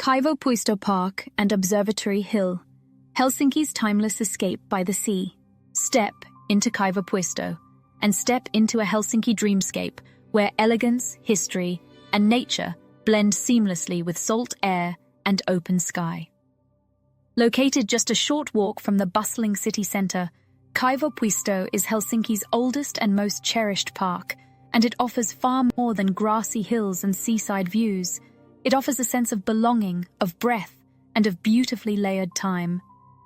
Kaivopuisto Park and Observatory Hill, Helsinki's timeless escape by the sea. Step into Kaivopuisto and step into a Helsinki dreamscape where elegance, history, and nature blend seamlessly with salt air and open sky. Located just a short walk from the bustling city centre, Kaivopuisto is Helsinki's oldest and most cherished park, and it offers far more than grassy hills and seaside views. It offers a sense of belonging, of breath, and of beautifully layered time.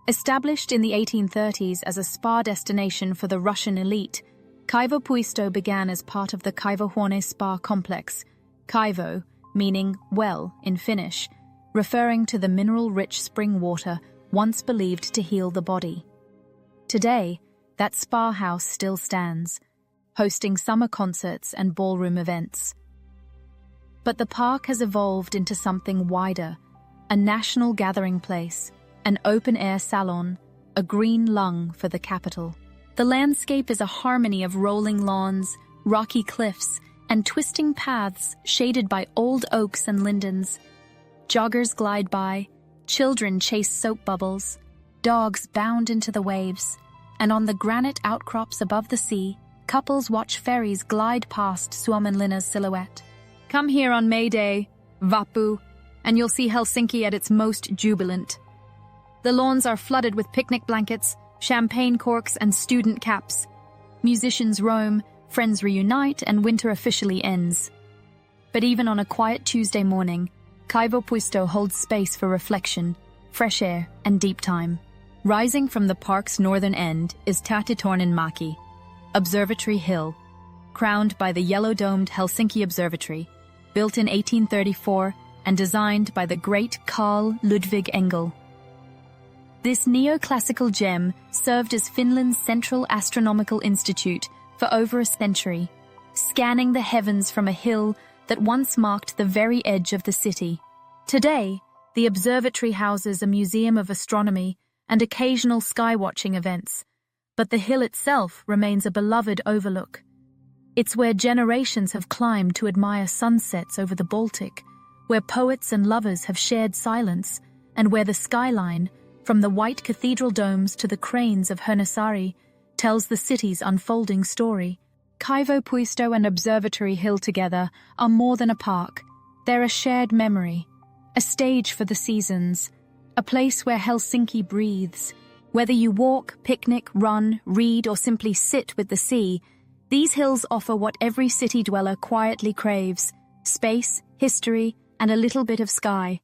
Established in the 1830s as a spa destination for the Russian elite, Kaivopuisto began as part of the Kaivohuone spa complex, Kaivo, meaning well in Finnish, referring to the mineral-rich spring water once believed to heal the body. Today, that spa house still stands, hosting summer concerts and ballroom events. But the park has evolved into something wider, a national gathering place, an open-air salon, a green lung for the capital. The landscape is a harmony of rolling lawns, rocky cliffs, and twisting paths shaded by old oaks and lindens. Joggers glide by, children chase soap bubbles, dogs bound into the waves, and on the granite outcrops above the sea, couples watch ferries glide past Suomenlinna's silhouette. Come here on May Day, Vappu, and you'll see Helsinki at its most jubilant. The lawns are flooded with picnic blankets, champagne corks, and student caps. Musicians roam, friends reunite, and winter officially ends. But even on a quiet Tuesday morning, Kaivopuisto holds space for reflection, fresh air, and deep time. Rising from the park's northern end is Tähtitorninmäki, Observatory Hill, crowned by the yellow-domed Helsinki Observatory, built in 1834 and designed by the great Carl Ludwig Engel. This neoclassical gem served as Finland's central astronomical institute for over a century, scanning the heavens from a hill that once marked the very edge of the city. Today, the observatory houses a museum of astronomy and occasional skywatching events, but the hill itself remains a beloved overlook. It's where generations have climbed to admire sunsets over the Baltic, where poets and lovers have shared silence, and where the skyline, from the white cathedral domes to the cranes of Hernesaari, tells the city's unfolding story. Kaivopuisto and Observatory Hill together are more than a park. They're a shared memory, a stage for the seasons, a place where Helsinki breathes. Whether you walk, picnic, run, read, or simply sit with the sea, these hills offer what every city dweller quietly craves: space, history, and a little bit of sky.